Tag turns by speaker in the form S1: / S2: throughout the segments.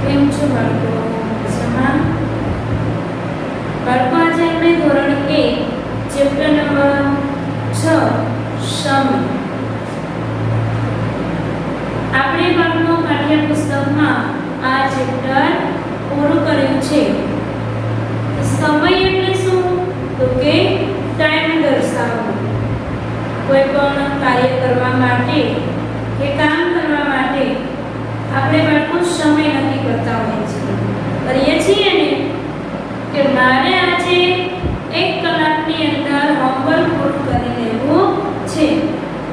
S1: કેમ છો બાળકો? મજામાં? બાળકો આજે આપણે ધોરણ 1 ચેપ્ટર નંબર 6 સમય આપણે બાળકો પાઠ્યપુસ્તકમાં આ ચેપ્ટર પૂરું કર્યું છે. સમય એટલે શું? તો કે ટાઈમ દર્શાવવો. કોઈ પણ કાર્ય કરવા માટે કે કામ કરવા માટે આપણે બાળકો સમય નક્કી કરતા હોઈએ છીએ. કરીએ છીએ ને કે મારે આજે 1 કલાકની અંદર હોમવર્ક પૂરું કરી લેવું છે.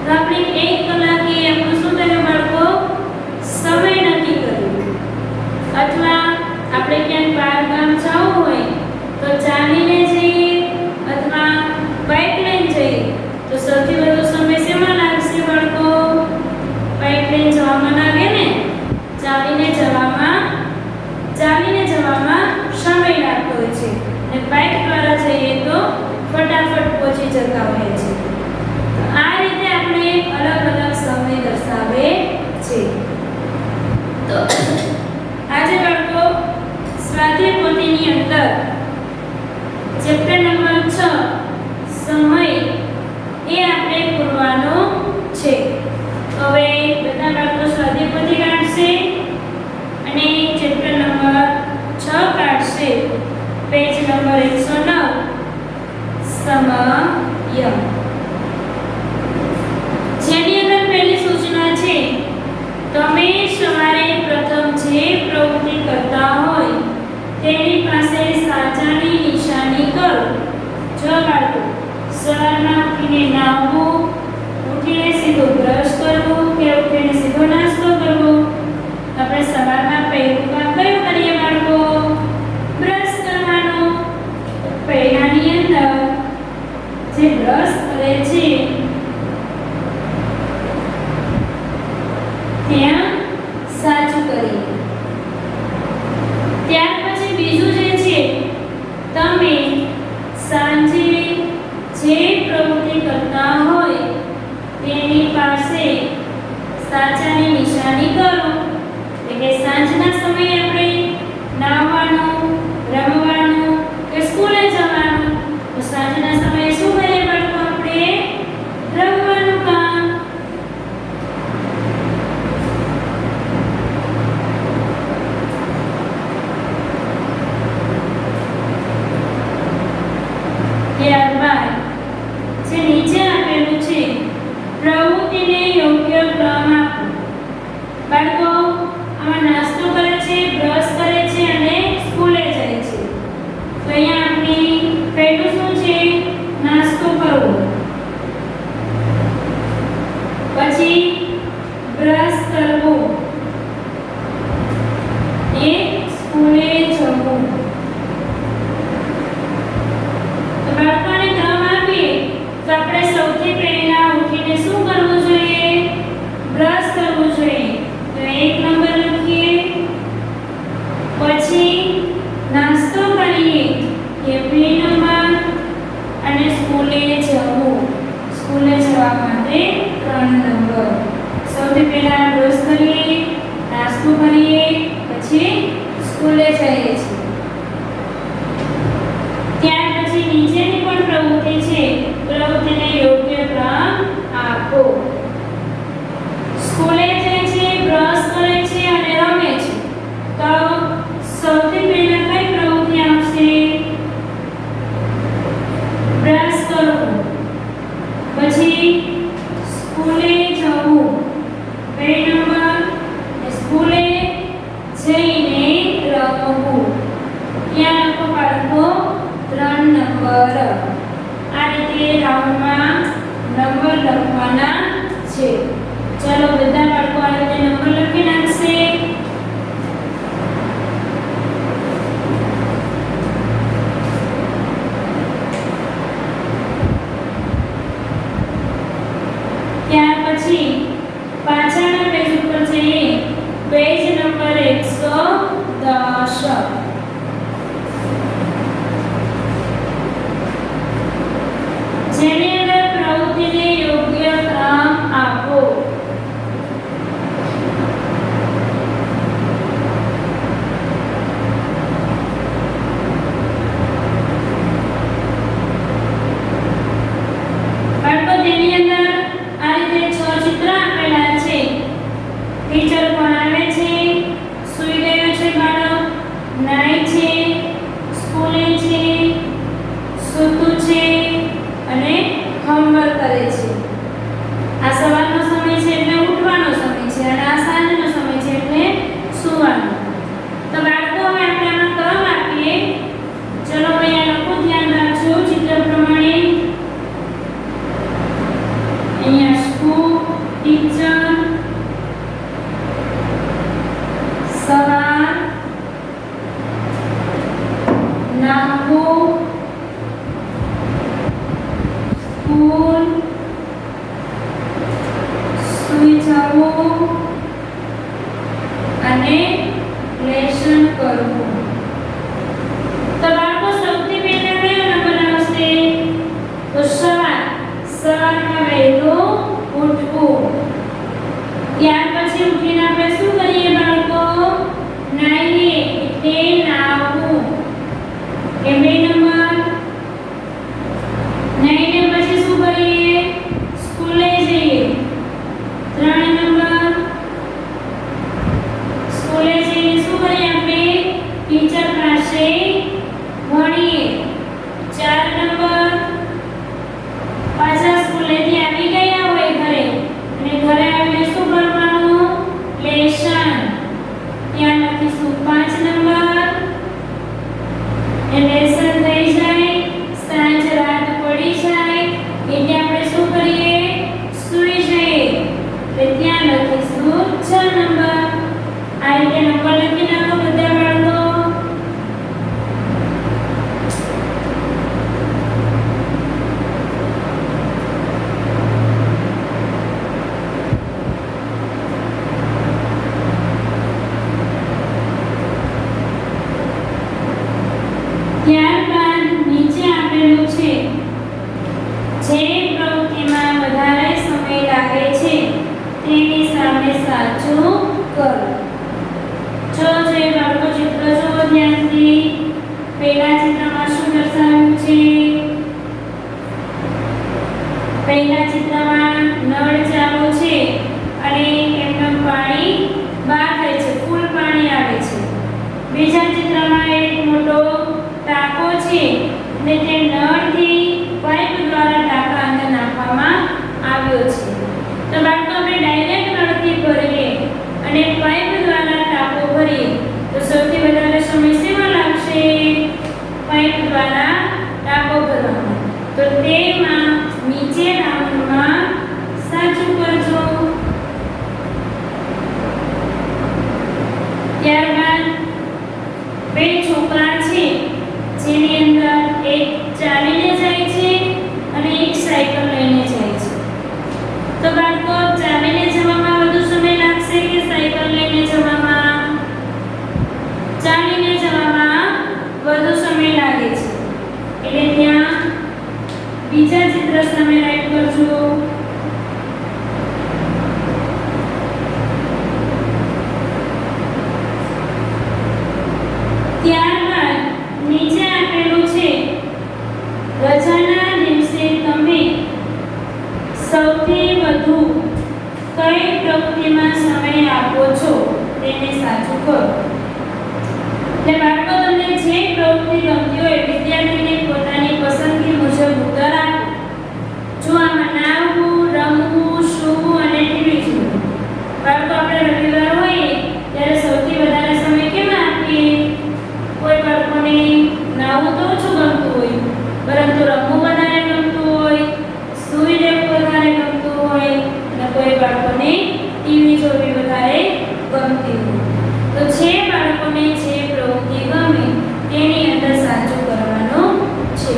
S1: તો આપણે 1 કલાકે આપણું શું થયું બાળકો? સમય નક્કી કર્યું. અથવા આપણે ક્યાંક બહાર ગામ જવું હોય તો ચાલીને જઈએ અથવા બાઇક લઈને જઈએ તો સૌથી વધુ સમય શેમાં લાગશે બાળકો? બાઇક લઈને જવામાં લાગે ને. ચાલીને જવામાં સમય લાગતો હોય છે અને બાઇક દ્વારા જઈએ તો ફટાફટ પહોંચી જતા હોઈએ છે. તો આ રીતે આપણે અલગ અલગ સમય દર્શાવે છે. તો આજે બાળકો સ્વાધ્યાય પોથીની અંદર ચેપ્ટર નંબર 6 સમય એ આપણે પૂરવાનો છે. હવે બધા બાળકો સ્વાધ્યાય પોથી કાઢશે અને ચેપ્ટર નંબર 6 કાઢશે. પેજ નંબર 109 સમય. જેની અંદર પહેલી સૂચના છે, તમે સવારે પ્રથમ જે પ્રવૃત્તિ કરતા હોય તેની પાસે સાચાની નિશાની કરો. જો બાળકો સવારમાં ઉઠીને નાહવું, ઉઠીને સીધું બ્રશ કરવું કે ઉઠીને સીધો નાસ્તો કરવો, આપણે સવારમાં પહેલું કામ કયું કરીએ બાળકો? બ્રશ કરવાનું. પહેલાની અંદર જે બ્રશ કરે છે ત્યાં સાચું કરીએ. ત્યાર પછી બીજું જે છે, તમે સાંજે જે પ્રવૃત્તિ કરતા હોય તેની પાસે સાચાની નિશાની કરો. એટલે કે સાંજના સમયે આપણે નાહવાનું, રમવાનું કે સ્કૂલે જવાનું, તો સાંજના સમયે શું કરીએ બાળકો? આપણે રમવાનું કામ. ત્યારબાદ જે નીચે આપેલું છે, પ્રવૃત્તિને યોગ્ય ક્રમ આપો. બાળકો આમાં નાસ્તો કરે છે, બ્રશ કરે છે અને સ્કૂલે જાય છે. તો અહીંયા આપણી પહેલું શું છે? નાસ્તો કરવો. પછી બ્રશ કરવો એ સ્કૂલે જવું. તો બાળકોને ક્રમ આપીએ તો આપણે સૌથી પહેલા ઉઠીને શું કરવું જોઈએ? બ્રશ કરવું જોઈએ. તો 1 નંબર લખીએ. પછી નાસ્તો કરીએ કે 2 નંબર અને સ્કૂલે જવું. સ્કૂલે જવા માટે 3 નંબર. સૌથી પહેલા બ્રશ કરીએ, નાસ્તો કરીએ, પછી સ્કૂલે જઈએ છીએ. ત્યાર પછી નીચેની પણ પ્રવૃત્તિ છે, પ્રવૃત્તિને યોગ્ય ક્રમ આપો. સ્કૂલે જાય છે, બ્રશ કરે છે અને રમે છે. તો સૌથી પહેલા કઈ પ્રવૃત્તિ આવશે? બ્રશ કરવું. પછી સ્કૂલે જવું 2 નંબર. સ્કૂલે જઈને રમવું. ત્યાં લખો બાળકો 3 નંબર. આ રીતે રાઉન્ડમાં નંબર લખવાના છે. ચાલો બધા બાળકો આ રીતે નંબર લખી નાખશે. ત્યાર પછી પાછળના પેજ ઉપર જઈએ. Page number 110. જેની અંદર પ્રવૃત્તિને યોગ્ય ક્રમ આપો. છે બાળક? નાય છે, સ્કૂલે છે, સૂતું છે અને હોમવર્ક કરે છે. આ સવારનો સમય છે એટલે ઉઠવાનો સમય છે અને આ સાંજનો સમય છે એટલે સૂવાનો. તો બાળકો હવે આપણે આમાં ક્રમ આપીએ. ચલો અહીંયા લખો, ધ્યાન રાખજો ચિત્ર પ્રમાણે. અહીંયા સ્કૂલ, ટીચર, સવાર, નાહવું, સ્કૂલ, સૂઈ જવું અને લેસન કરવું. તો બાળકો સૌથી પહેલા કયો નંબર આવશે? તો સવાર. સવારમાં વહેલું ઉઠવું. ત્યાર પછી ઉઠીને આપણે શું કરીએ બાળકો? નાહીએ એટલે નાહવું. એ 2 નંબર. નાહીને પછી શું કરીએ? સ્કૂલે જઈએ. 3 નંબર. સ્કૂલે જઈને શું કરીએ આપણે? ટીચર પાસે ભણીએ. 4 નંબર. પાછા સ્કૂલેથી આવી ગયા હોય ઘરે અને ઘરે આવીને શું કરવાનું? લેસન. ત્યાં લખીશું 5 નંબર. એ લેસન થઈ જાય, સાંજ રાત પડી જાય એટલે આપણે શું કરીએ? સૂઈ જઈએ. એટલે ત્યાં લખીશું 6 નંબર. આ રીતે નંબર લખી નાખો બધા બાળકો. ત્યારબાદ નીચે આપેલું છે, જે પ્રવૃત્તિમાં વધારે સમય લાગે છે તેની સામે સાચું કરો. જો જે બાળકો ચિત્ર જુઓ ધ્યાનથી. પહેલા ચિત્રમાં શું દર્શાવ્યું છે? પહેલા ચિત્રમાં નળ ચાલુ છે અને એમનું પાણી બહાર થાય છે, ફૂલ પાણી આવે છે. બીજા ચિત્રમાં એક મોટો ટાંકો છે અને તે નળથી પાઇપ દ્વારા ટાંકા અંદર નાખવામાં આવ્યો છે. તો બાળકો આપણે ડાયરેક્ટ નળથી ભરીએ અને પાઇપ દ્વારા ટાંકો ભરીએ તો સૌથી વધારે સમય શેમાં લાગશે? પાઇપ દ્વારા ટાંકો ભરવામાં. તો તેમાં નીચે રાઉન્ડમાં સાચું કરજો. ત્યારબાદ 2 છોકરા છે જેની અંદર એક ચાલીને જાય છે અને એક સાયકલ લઈને જાય છે. તો બાળકો ચાલીને જવામાં વધુ સમય લાગશે કે સાયકલ લઈને જવામાં? ચાલીને જવામાં વધુ સમય લાગે છે. એટલે ત્યાં બીજા ચિત્ર સામે રાઈટ કરજો. ત્યારબાદ નીચે આપેલું છે, રજાના દિવસે તમે સૌથી વધુ કઈ પ્રવૃત્તિમાં સમય આપો છો તેને સાચું કરો. એટલે બાળકો તમને જે પ્રવૃત્તિ ગમતી હોય વિદ્યાર્થીને પોતાની પસંદગી મુજબ ઉત્તર આપો. જો આમાં નાહવું, રમવું, સૂવું અને ટીવી જોવું. બાળકો આપણે રવિવાર હોય ત્યારે સૌથી વધારે સમય કેમાં આપીએ? કોઈ બાળકોને નાહવું તો ઓછું ગમતું હોય પરંતુ રમવું વધારે ગમતું હોય, સૂઈ રહેવું વધારે ગમતું હોય અને કોઈ બાળકોને ટીવી જોવી વધારે ગમતી હોય. તો જે બાળકોને જે પ્રવૃત્તિ ગમે તેની અંદર સાચું કરવાનું છે.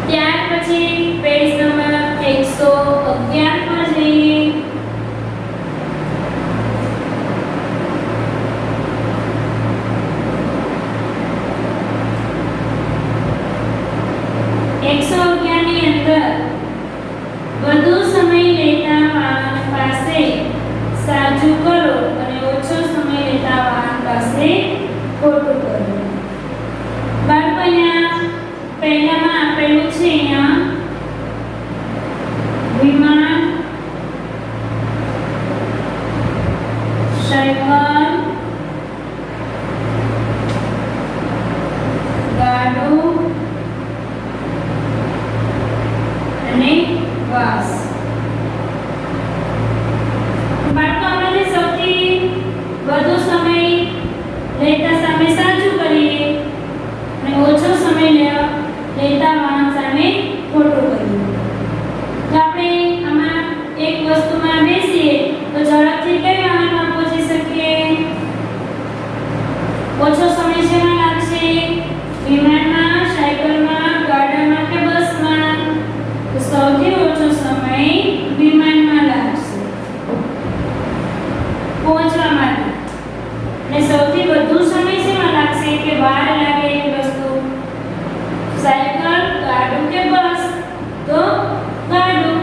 S1: ત્યાર પછી ઓછો સમય શેમાં લાગશે? વિમાનમાં, સાયકલમાં, ગાડામાં કે બસમાં? તો સૌથી ઓછો સમય વિમાનમાં લાગશે પહોંચવા માટે. અને સૌથી વધુ સમય શેમાં લાગશે કે વાર લાગે એવી વસ્તુ? સાયકલ, ગાડું કે બસ? તો ગાડું.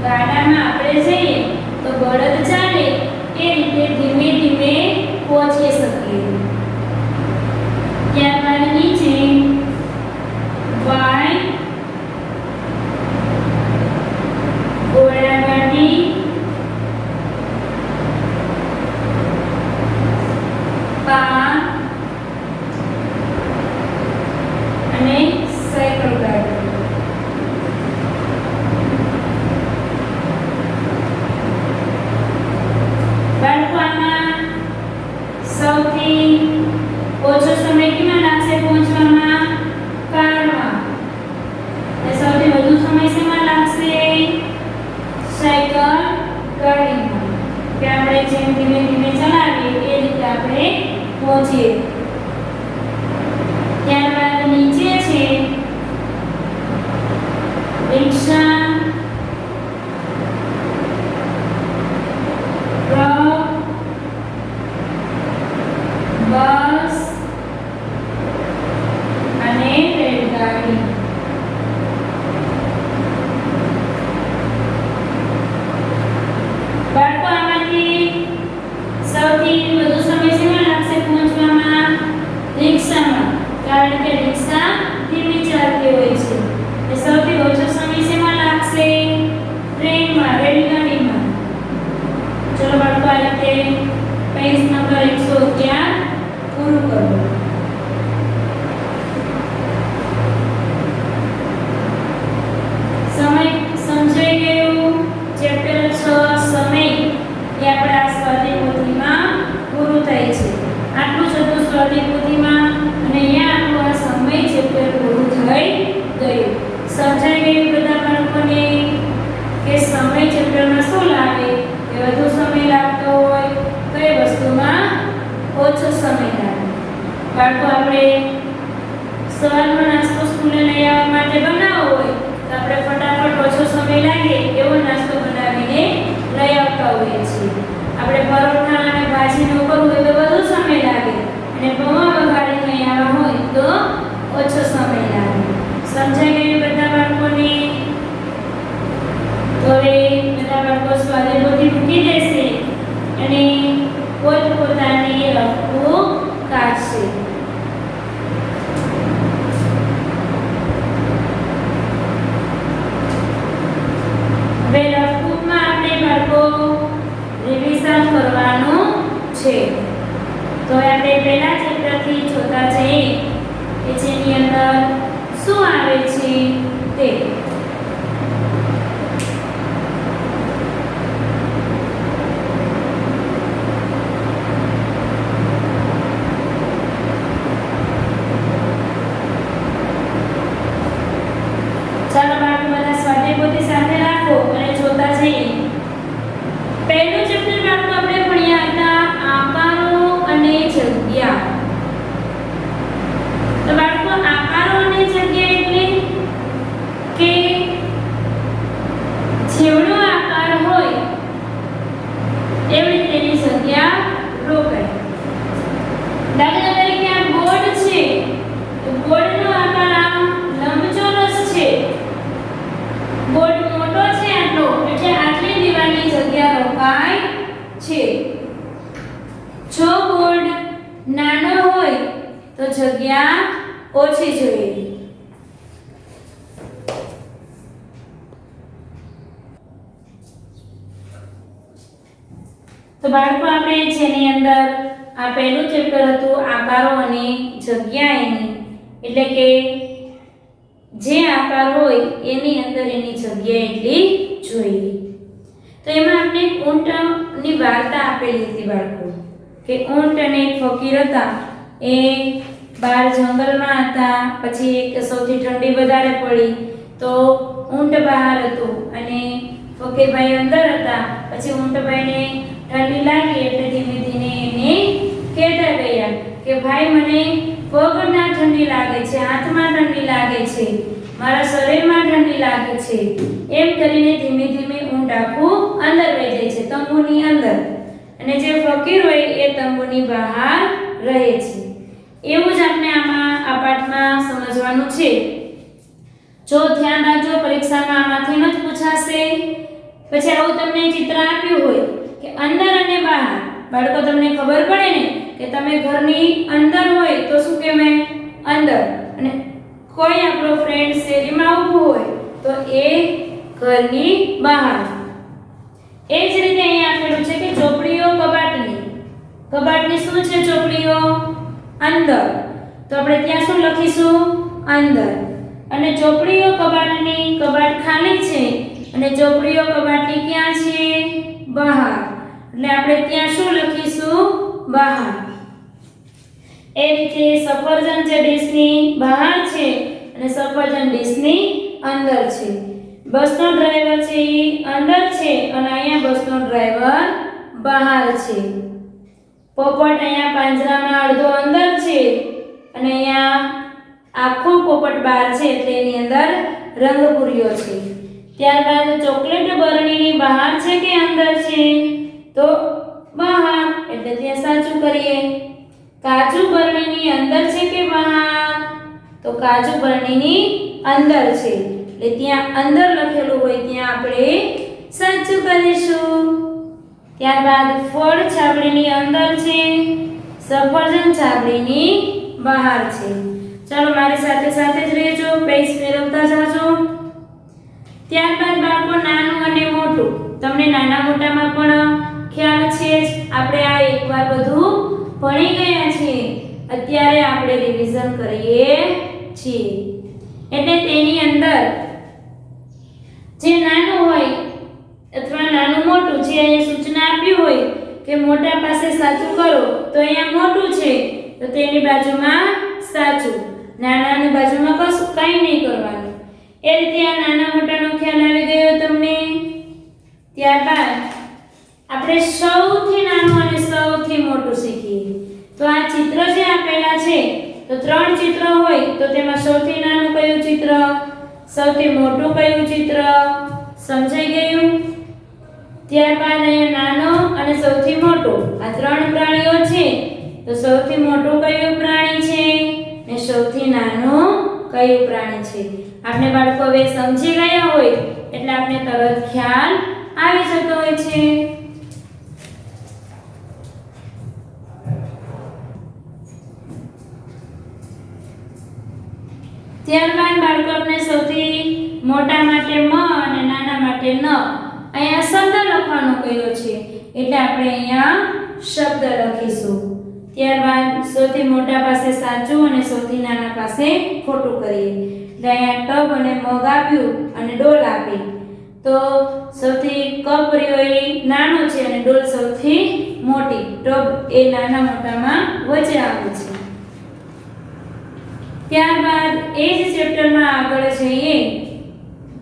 S1: ગાડામાં આપણે જઈએ તો બળદ ચાલે એ રીતે ધીમે ધીમે પહોંચી શકીએ. ત્યારબાદ નીચે વાય ઘોડાગાડી, કાર અને સાયકલ ગાડી. બાળકોમાં સૌથી ઓછો સમય કેમાં લાગશે પહોંચવામાં? કારમાં. અને સૌથી વધુ સમય શેમાં લાગશે? સાયકલ ગાડીમાં. કે આપણે જેમ ધીમે ધીમે ચલાવીએ એ રીતે આપણે પહોંચીએ. ત્યારબાદ નીચે છે રિક્ષા, ટ્રક, બસ અને રેલગાડી. બાળકો આમાંથી સૌથી વધુ સમય શેમાં લાગશે પહોંચવામાં? રિક્ષામાં. કારણ કે રિક્ષા ધીમી ચાલતી હોય છે. એ સૌથી ઓછો સમય શેમાં લાગશે? ટ્રેનમાં, રેલગાડીમાં. ચલો બાળકો આ રીતે પેજ નંબર 111 પૂરું કરો. સમય સમજાઈ ગયું? ચેપ્ટર 6 સમય એ આપણા સ્વાધ્યાય પોથીમાં પૂરું થાય છે. આટલું જ હતું સ્વાધ્યાય પોથીમાં અને અહીંયા આપણું આ સમય ચેપ્ટર પૂરું થઈ ગયું. સમજાઈ ગયું બધા બાળકોને કે સમય ચેપ્ટરમાં શું લાગે? કે વધુ સમય લાગતો હોય કઈ વસ્તુમાં ઓછો સમય લાગે. બાળકો આપણે સવારનો નાસ્તો સ્કૂલે લઈ આવવા માટે બનાવવો હોય તો આપણે ફટાફટ ઓછો સમય લાગે એવો નાસ્તો બનાવીને લઈ આવતા હોઈએ છીએ. આપણે પરોઠા અને ભાજીનું કરવું હોય તો વધુ સમય લાગે અને પૌવા વઘારીને લઈ આવવા હોય તો ઓછો સમય લાગે. સમજાઈ ગયું બધા બાળકોને? તો હવે બધા બાળકો સ્વાધ્યાય પોથી મૂકી દેશે અને પોતપોતાની રફુ કાઢશે. હવે રફબુકમાં આપણે બાળકો રિવિઝન કરવાનું છે. તો આપણે પહેલા ચેપ્ટરથી જોતા જઈએ કે જેની અંદર શું આવે છે તે. ચાલો બાળકો બધા સ્વાધ્યાય પોથી સાથે રાખો અને જોતા જઈએ. પહેલું ચેપ્ટર બાળકો આપણે ભણ્યા હતા આકારો અને જગ્યા. તો બાળકો આકારો અને જગ્યા એટલે કે જેવડો આકાર હોય એવડી તેની જગ્યા રોકાય. દાખલા તરીકે આ બોર્ડ છે તો બોર્ડનો આકાર આમ લંબચોરસ છે. બોર્ડ મોટો છે આટલો એટલે આટલી દીવાલની જગ્યા રોકાય છે. જો બોર્ડ નાનો હોય તો જગ્યા ઓછી જોઈએ. તો બાળકો આપણે જેની અંદર આ પહેલું ચેપ્ટર હતું આકારો અને જગ્યા એની એટલે કે જે આકાર હોય એની અંદર એની જગ્યા એટલી જોઈએ. તો એમાં આપણે ઊંટની વાર્તા આપેલી હતી બાળકો કે ઊંટ અને એક ફકીર હતા. એ બહાર જંગલમાં હતા. પછી એક સૌથી ઠંડી વધારે પડી તો ઊંટ બહાર હતું અને ફકીરભાઈ અંદર હતા. પછી ઊંટભાઈને ઠંડી લાગી એટલે ધીમે ધીમે એને કહેતા ગયા કે ભાઈ મને પગમાં ઠંડી લાગે છે, હાથમાં ઠંડી લાગે છે, મારા શરીરમાં ઠંડી લાગે છે, એમ કરીને ધીમે ધીમે ઊંટ આખું અંદર વહી જાય છે, તંબુની અંદર, અને જે ફકીર હોય એ તંબુની બહાર રહે છે. એવું જ આપણે આ પાઠમાં સમજવાનું છે. જો ધ્યાન રાખજો, પરીક્ષામાં આમાંથી જ પૂછાશે. પછી આવું તમને ચિત્ર આપ્યું હોય કે અંદર અને બહાર, બાળકો તમને ખબર પડે ને કે તમે ઘરની અંદર હોય તો શું કહેવાય? અંદર, અને કોઈ આપણો ફ્રેન્ડ શેરીમાં ઊભો હોય તો એ ઘરની બહાર. એ જ રીતે અહીંયા આપેલું છે કે ચોપડીઓ કબાટની શું છે? ચોપડીઓ અંદર, તો આપણે ત્યાં શું લખીશું? અંદર. અને ચોપડીઓ કબાટની, કબાટ ખાલી છે અને ચોપડીઓ કબાટની ક્યાં છે? બહાર, એટલે આપણે ત્યાં શું લખીશું? બહાર. એ રીતે સફરજન જે ડીશની બહાર છે અને સફરજન ડીશની અંદર છે. બસનો ડ્રાઈવર છે એ અંદર છે અને અહીંયા બસનો ડ્રાઈવર બહાર છે. પોપટ અહીંયા પાંજરામાં અડધો અંદર છે અને અહીંયા આખો પોપટ બહાર છે, એટલે એની અંદર રંગ પૂર્યો છે. ત્યારબાદ ચોકલેટ બરણીની બહાર છે કે અંદર છે? તો બહાર, એટલે ત્યાં સાચું કરીએ. કાજુ બરણીની અંદર છે કે બહાર? તો કાજુ બરણીની અંદર છે, એટલે ત્યાં અંદર લખેલું હોય ત્યાં આપણે સાચું કરીશું. ત્યારબાદ ફળ છાબડીની અંદર છે, સફરજન છાબડીની બહાર છે. ચાલો મારી સાથે સાથે જ રહેજો, પેજ ફેરવતા જાજો. ત્યારબાદ બાળકો નાનું અને મોટું, તમને નાના મોટામાં પણ ખ્યાલ છે જ, આપણે આ એકવાર બધું ભણી ગયા છીએ, અત્યારે આપણે રિવિઝન કરીએ છીએ. એટલે તેની અંદર જે નાનું હોય અથવા નાનું મોટું, જે અહીંયા સૂચના આપી હોય કે મોટા પાસે સાચું કરો, તો અહીંયા મોટું છે તો તેની બાજુમાં સાચું, નાનાની બાજુમાં કશું કંઈ નહીં કરવાનું. એ રીતે આ નાના મોટાનો ખ્યાલ આવી ગયો તમને. ત્યારબાદ આપણે સૌથી નાનું અને સૌથી મોટું શીખીએ. તો આ ચિત્ર જે આપેલા છે, તો 3 ચિત્ર હોય તો તેમાં સૌથી નાનું કયું ચિત્ર, સૌથી મોટું કયું ચિત્ર? સમજાઈ ગયું? ત્યારબાદ અહીંયા નાનો અને સૌથી મોટો, આ 3 પ્રાણીઓ છે, તો સૌથી મોટું કયું પ્રાણી છે ને સૌથી નાનું કયું પ્રાણી છે? આપણે બાળકો હવે સમજી ગયા હોય એટલે આપણે તરત ખ્યાલ આવી જતો હોય છે. ત્યારબાદ બાળકો આપણે સૌથી મોટા માટે મ અને નાના માટે ન, અહીંયા શબ્દ લખવાનો કહ્યો છે એટલે આપણે અહીંયા શબ્દ લખીશું. ત્યારબાદ સૌથી મોટા પાસે સાચું અને સૌથી નાના પાસે ખોટું કરીએ. એટલે અહીંયા ટબ અને મગ આપ્યું અને ડોલ આપી, તો સૌથી કપ રહ્યો એ નાનો છે અને ડોલ સૌથી મોટી, ટબ એ નાના મોટામાં વચ્ચે આવે છે. ત્યારબાદ એ જ ચેપ્ટરમાં આગળ જઈએ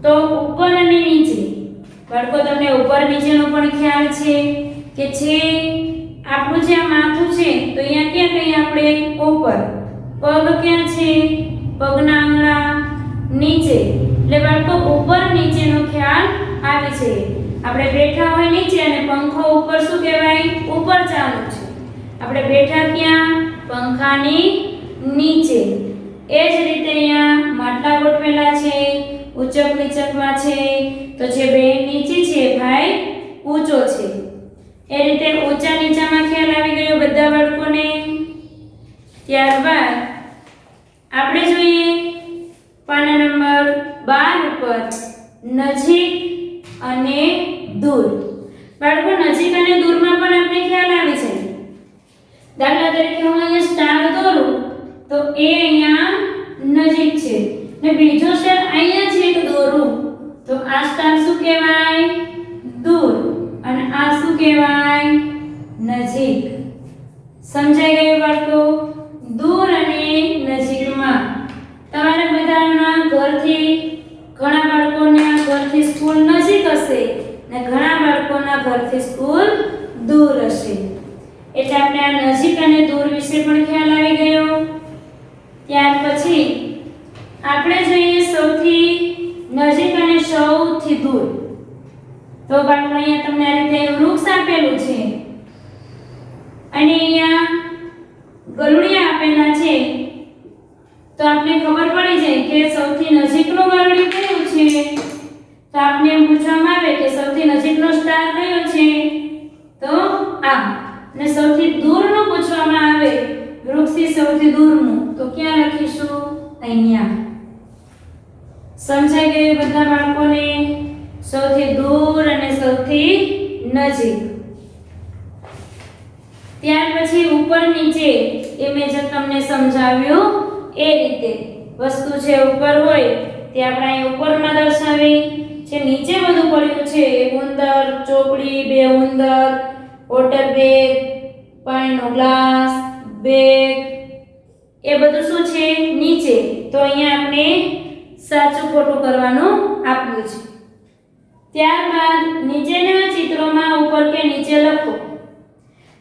S1: તો ઉપર અને નીચે. બાળકો તમને ઉપર નીચેનો પણ ખ્યાલ છે કે છે આપણું જે માથું છે તો અહીંયા ક્યાં કહીએ આપણે? ઉપર. પગ ક્યાં છે? પગના આંગળા નીચે. એટલે બાળકો ઉપર નીચેનો ખ્યાલ આવે છે. આપણે બેઠા હોય નીચે અને પંખો ઉપર, શું કહેવાય? ઉપર ચાલુ છે. આપણે બેઠા ક્યાં? પંખાની નીચે. એ જ રીતે અહીંયા માટલા ગોઠવેલા છે, ઉચક નીચકમાં છે, તો જે બે નીચી છે ભાઈ ઊંચો છે. એ રીતે ઊંચા નીચામાં ખ્યાલ આવી ગયો બધા બાળકોને. ત્યારબાદ આપણે જોઈએ પાના નંબર 12 ઉપર નજીક અને દૂર. બાળકો નજીક અને દૂરમાં પણ આપણે ખ્યાલ આવી છે. દાખલા તરીકે હું અહીંયા સ્ટાર દોરું તો એ અહીંયા નજીક છે ને બીજો સ્ટાર અહીંયા છે કે દોરું તો આ સ્ટાર શું કહેવાય? દૂર, અને આ શું કહેવાય? નજીક. સમજાઈ ગયું બાળકો? દૂર અને નજીકમાં. તમારા બધાના ઘરથી ઘણા બાળકોના ઘરથી સ્કૂલ નજીક હશે ને ઘણા બાળકોના ઘરથી સ્કૂલ દૂર હશે. એટલે આપણે આ નજીક અને દૂર વિશે પણ ખ્યાલ આવી ગયો. સૌથી દૂર. તો બાળકો અહીંયા તમને આ રીતે વૃક્ષ આપેલું છે અને અહીંયા ગરુડિયા આપેલા છે. તો આપણે ખબર પડી જાય કે સૌથી નજીકનું ગરુડિયું કયું છે. તો આપણે એમ પૂછવામાં આવે કે સૌથી નજીકનો સ્ટાર કયો છે. તો આ. અને સૌથી દૂરનું પૂછવામાં આવે વૃક્ષથી સૌથી દૂરનું તો ક્યાં લખીશું. અહીંયા. સમજાઈ ગયું બધા બાળકોને. સૌથી દૂર અને સૌથી નજીક. ત્યાર પછી ઉપર નીચે એ મેં જે તમને સમજાવ્યું એ રીતે વસ્તુ છે ઉપર હોય તે આપણે અહીં ઉપરમાં દર્શાવી છે. નીચે બધું પડ્યું છે ઉંદર, ચોપડી, બે ઉંદર, વોટર બેગ, પાણીનો ગ્લાસ, બેગ એ બધું શું છે નીચે. તો અહીંયા આપણે સાચું ખોટું કરવાનું આપ્યું છે. ત્યારબાદ નીચેના ચિત્રોમાં ઉપર કે નીચે લખો.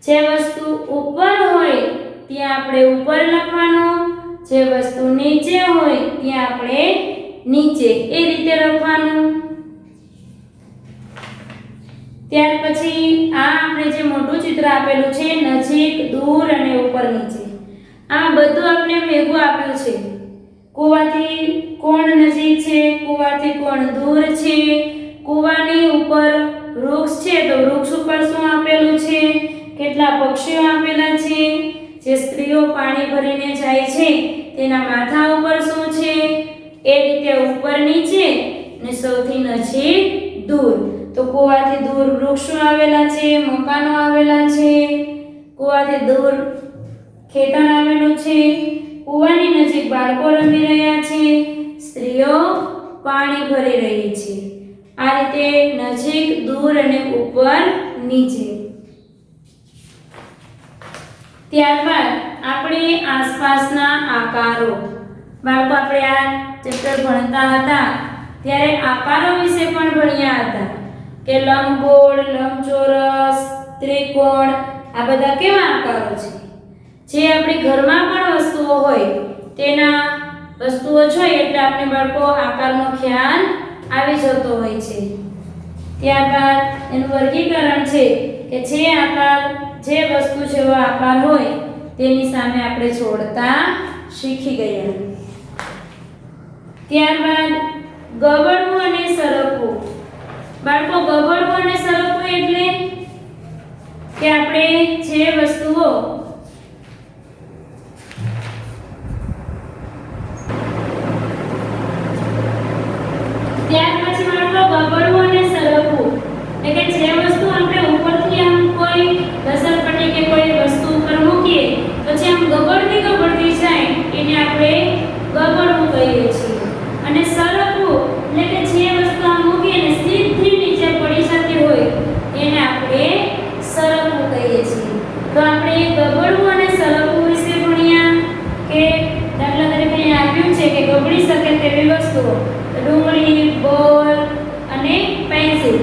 S1: જે વસ્તુ ઉપર હોય ત્યાં આપણે ઉપર લખવાનું, જે વસ્તુ નીચે હોય ત્યાં આપણે નીચે એ રીતે લખવાનું. ત્યાર પછી આ આપણે જે મોટું ચિત્ર આપેલું છે નજીક, દૂર અને ઉપર નીચે આ બધું આપણે ભેગું આપ્યું છે. કૂવાથી કોણ નજીક છે, કૂવાથી કોણ દૂર છે, કૂવાની ઉપર વૃક્ષ છે તો વૃક્ષ ઉપર શું આપેલું છે, કેટલા પક્ષીઓ આપેલા છે, જે સ્ત્રીઓ પાણી ભરીને જાય છે તેના માથા ઉપર શું છે, એ રીતે ઉપર નીચે અને સૌથી નજીક દૂર. તો કૂવાથી દૂર વૃક્ષો આવેલા છે, મકાનો આવેલા છે, કૂવાથી દૂર ખેતર આવેલું છે, કૂવાની નજીક બાળકો રમી રહ્યા છે, સ્ત્રીઓ પાણી ભરી રહી છે. આ રીતે નજીક, દૂર અને ઉપર નીચે. ત્યારબાદ આપણે આસપાસના આકારો. બાળકો આપણે આ ચેપ્ટર ભણતા હતા ત્યારે આકારો વિશે પણ ભણ્યા હતા કે લંબગોળ, લંબચોરસ, ત્રિકોણ આ બધા કેવા આકારો છે. જે આપણી ઘરમાં પણ વસ્તુઓ હોય તેના વસ્તુઓ જોઈએ એટલે આપણે બાળકો આકારનો ખ્યાલ આવી જતો હોય છે. ત્યારબાદ એનું વર્ગીકરણ છે કે જે આકાર જે વસ્તુ જેવો આકાર હોય તેની સામે આપણે જોડતા શીખી ગયા. ત્યારબાદ ગબડવું અને સરકવું. બાળકો ગબડવું અને સરકવું એટલે કે આપણે જે વસ્તુઓ ત્યાર પછી બાળકો ગબડવું અને સરકવું એટલે કે જે વસ્તુ આપણે ઉપરથી આમ કોઈ ઘસરપટ્ટી કે કોઈ વસ્તુ ઉપર મૂકીએ તો જે આમ ગબડતી જાય એને આપણે ગબડવું કહીએ છીએ. અને સરકવું એટલે કે જે વસ્તુ આમ મૂકીને સીધી નીચે પડી જતી હોય એને આપણે સરકવું કહીએ છીએ. તો આપણે ગબડવું અને સરકવું વિશે ભણ્યા કે દાખલા તરીકે અહીં આપ્યું છે કે ગબડી શકે તેવી વસ્તુઓ ડુંગળી, બોલ અને પેન્સિલ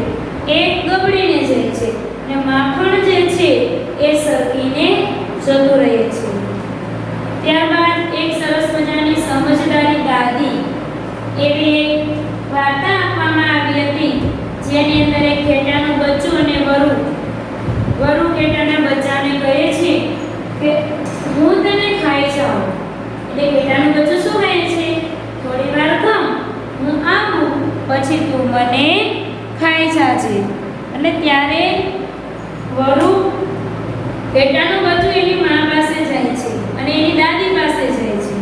S1: એ ગબડીને જાય છે અને માખણ જે છે એ સરકીને જતું રહે છે. ત્યારબાદ એક સરસ મજાની સમજદારી દાદી એવી એક વાર્તા આપવામાં આવી હતી જેની અંદર એક ઘેટાનું બચ્ચું અને વરુ ઘેટાના બચ્ચાને કહે છે કે હું તને ખાઈ જાઉં. એટલે ઘેટાનું બચ્ચું શું કહે છે, થોડી વાર ખમ, હું આવું પછી તું મને ખાઈ જાજે. એટલે ત્યારે વરુ ઘેટાનું બચ્ચું એની મા પાસે જાય છે અને એની દાદી પાસે જાય છે.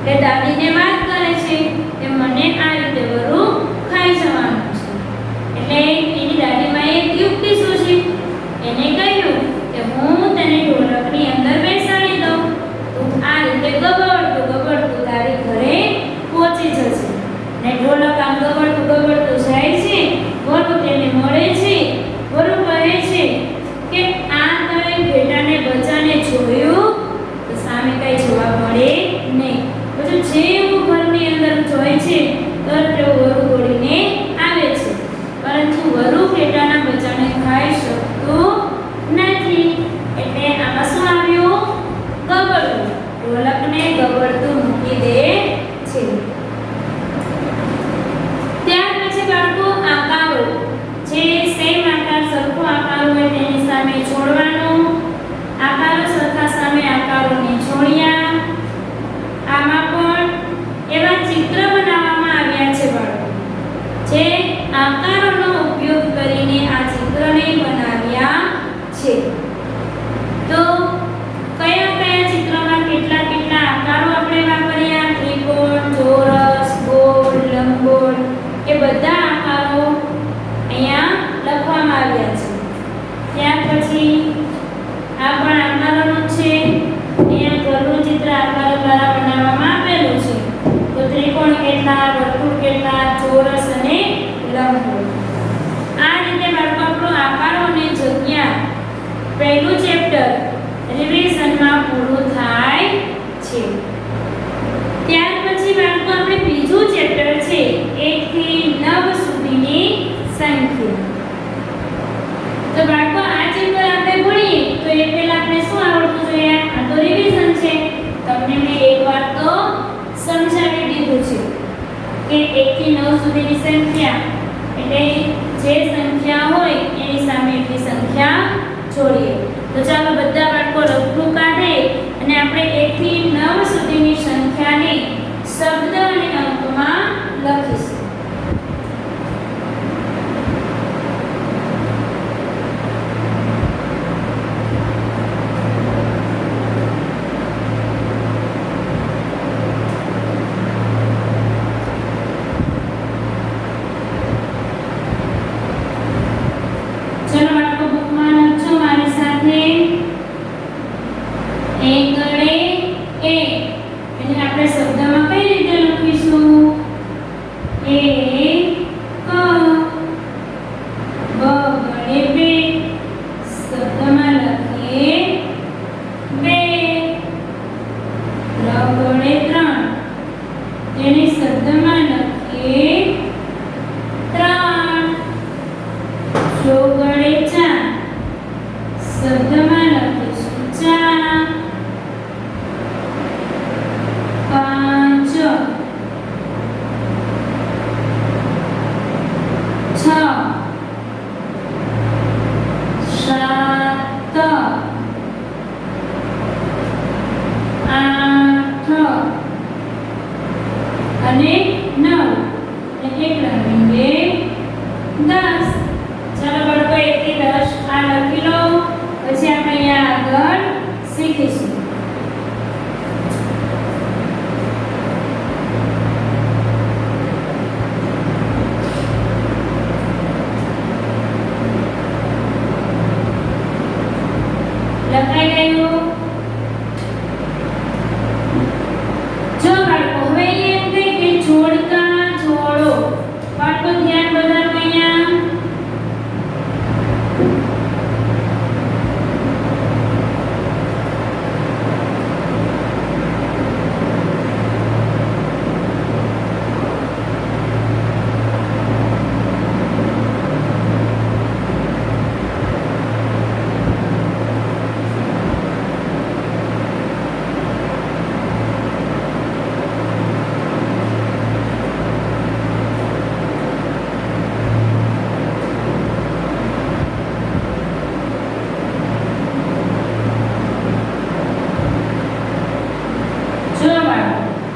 S1: એટલે દાદીને વાત કરે છે કે મને આ રીતે વરુ ખાઈ જવાનું છે. એટલે એની દાદીમાં એક યુક્તિ સૂચી. એને કહ્યું કે હું તને ઢોલકની અંદર બેસાડી દઉં, તું આ રીતે ગબડતું તારી ઘરે પહોંચી જશે. ને ઢોલક આમ ગબડતું જાય છે. વરુ તેને મળે છે. વરુ કહે છે કે આ તમે ઘેટાને બચ્ચાને જોયું તો સામે કઈ જવાબ મળે નહીં. બધું જેવું ઘરની અંદર જોઈ છે તરત વરુ દોડીને આવે છે, પરંતુ વરુ ઘેટાના બચ્ચાને ખાઈ શકતું નથી. એટલે આમાં શું આવ્યું, ગબડવું. ઢોલકને ગબડતું મૂકી દે છે. ત્યાર પછી બાળકો આકાર સામે જોડવાનું, આકારો સરખા સામે આકારોને જોડ્યા. આમાં પણ એવા ચિત્ર બનાવવામાં આવ્યા છે બાળકો, જે આકારોનો ઉપયોગ કરીને આ ચિત્રને બનાવ્યા છે. તો કયા કયા ચિત્રમાં કેટલા કેટલા આકારો આપણે વાપર્યા? ત્રિકોણ, ચોરસ, ગોળ, લંબગોળ, એ બધા આકારો અહીંયા લખવામાં આવ્યા છે. ત્યાર પછી આ પણ આકારોનું છે. અહીંયા ઘરનું ચિત્ર આકારો દ્વારા બનાવવામાં આવેલું છે. તો ત્રિકોણ કેટલા, વર્તુળ કેટલા, ચોરસ અને લંબગોળ. આ રીતે બાળકો આપણું આકારો અને જગ્યા પહેલું ચેપ્ટર રિવિઝનમાં પૂરું થાય છે. ત્યાર પછી બાળકો આપણે બીજું ચેપ્ટર છે 1 થી 9 સુધીની સંખ્યા. તો બાળકો આ ચેપ્ટર આપણે ભણીએ તો એ પહેલા આપણે શું આવડવું જોઈએ? આ તો રિવિઝન છે. તમને મેં એકવાર તો સમજાવી દીધું છે કે 1 થી 9 સુધીની સંખ્યા એટલે જે સંખ્યા હોય એની સામે એટલી સંખ્યા જોડીએ. તો ચાલો બધા બાળકો લખવું કાઢે અને આપણે 1 થી 9 સુધીની સંખ્યાને શબ્દ અને અંકમાં લખીશું. ચલો બાળકો બુકમાં લખજો મારી સાથે. એકડે એક એટલે આપણે શબ્દમાં કઈ રીતે લખીશું? એક, બગડે બે, શબ્દમાં લખીએ બે. રગડે ત્રણ તેને શબ્દમાં લખીએ ત્રણ. ચોગડે ચાર શબ્દમાં લખીશું ચાર. પાંચ, છ, સાત, આઠ અને 9 એટલે કેટલા બને? 10. ચાલો બાળકો 1 થી 10 આ લખી લો. પછી આપણે અહીંયા આગળ શીખીશું. લખાઈ ગયું? જો બાળકો હવે એમ કહે કે જોડકા જોડો. બાળકો ધ્યાન બધાનું અહીંયા.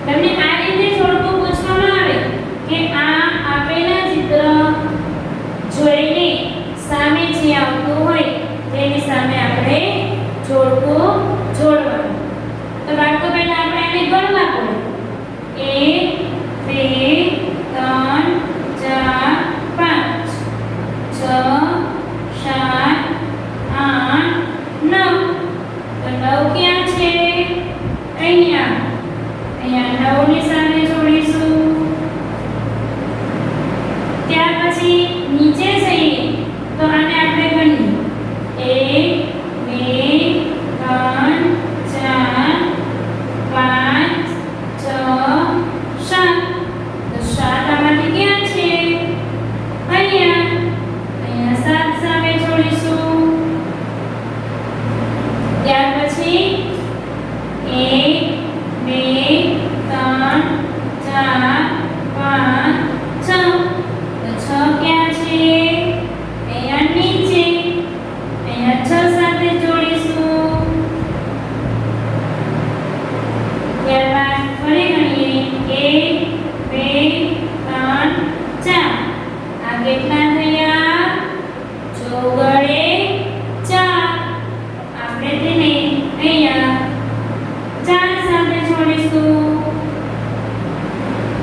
S1: તમને આ રીતે જોડકું પૂછવામાં આવે કે આ આપેલા ચિત્ર જોઈને સામે જે આવતું હોય તેની સામે આપણે જોડકું જોડવાનું. તો બાળકો પહેલા આપણે આને ગણવા પડે. 1 2 3 4 5 6 7 8 9. તો 9 ક્યાં છે? અહીંયા. અહીંયા 9 ની સામે જોડીશું. ત્યાર પછી નીચે જઈએ તો આને આપણે ગણીએ 1 2 3 4 5 6 7. તો 7 આમાંથી ક્યાં છે? અહીંયા. અહીંયા 7 સામે જોડીશું. ત્યાર પછી 1 2 3 તેને અહીંયા 4 સાથે જોડીશું.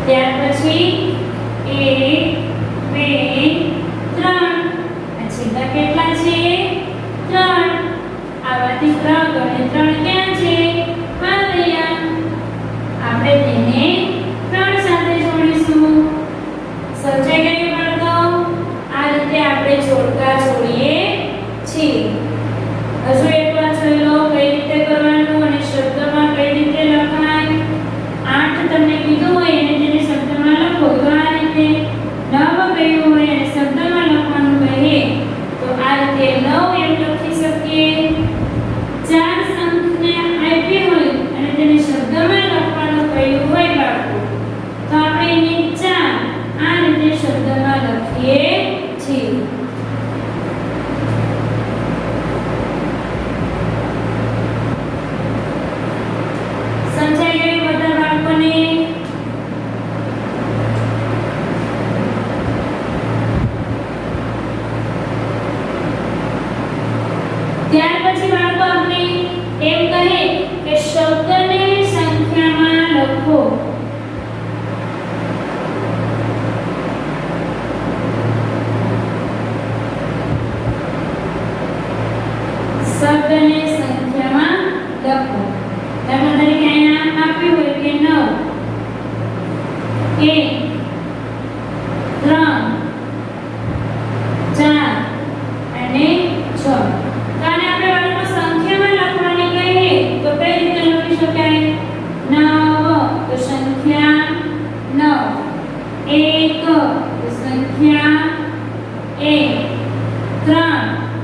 S1: ત્યાર પછી 1 2 3 આ છેદા કેટલા છે 3. આમાંથી 3 ગણે 3 ક્યાં છે અહીંયા. આપણે તેને 3 સાથે જોડીશું. સમજાઈ ગયું બાળકો? આ રીતે આપણે જોડકા જોડીએ છીએ. હજુ એકવાર જોઈ લો કઈ રીતે કરવાનું અને શબ્દમાં કઈ રીતે લખાય. 8 તમને કીધું હોય અને તેને શબ્દમાં લખો તો આ રીતે. 9 કહ્યું હોય અને શબ્દમાં લખવાનું કહીએ તો આ રીતે 9 એમ લખી શકીએ. 4 સંખ્યાને આપી હોય અને તેને શબ્દમાં લખવાનું કહ્યું હોય બાળકો તો આપણે એને 4 આ રીતે શબ્દમાં લખીએ છીએ. સમજાઈ ગયું બધા બાળકોને? ત્યાર પછી બાળકો આપણે એમ કહે કે શબ્દને સંખ્યામાં લખો. શબ્દને સંખ્યામાં લખો. દાખલા તરીકે અહીંયા આપ્યું હોય કે 9 1 3 4 અને 6. તો આને આપણે બાળકો સંખ્યામાં લખવાની કહીએ તો કઈ રીતે લખી શકાય? 9 તો સંખ્યા 9, 1 તો સંખ્યા 1, 3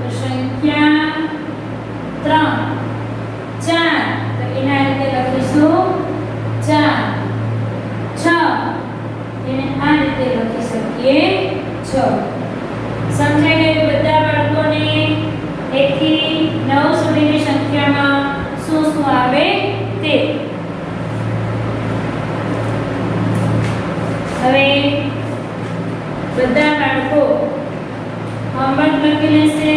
S1: તો સંખ્યા 3, 4 તો એના રીતે લખીશું 4, 6 એને આ રીતે લખી શકીએ 6. સમજાઈ ગયું બધા બાળકોને? 1 થી 9 સુધીની સંખ્યામાં શું શું આવે તે. હવે બધા બાળકો હોમવર્ક લખી લેશે.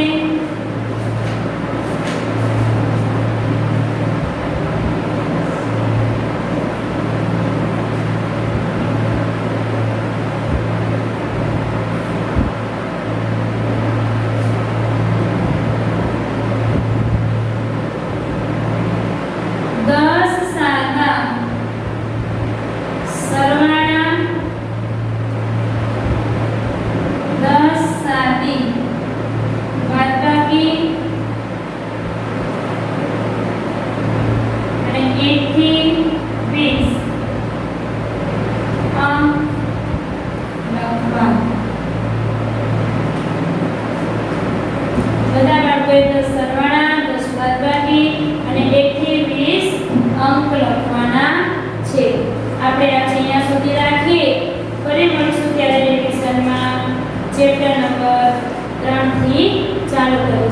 S1: આપણે આજે અહીંયા સુધી રાખીએ. ફરી મળીશું ત્યારે રિવિઝનમાં ચેપ્ટર નંબર 3 થી ચાલુ કરીએ.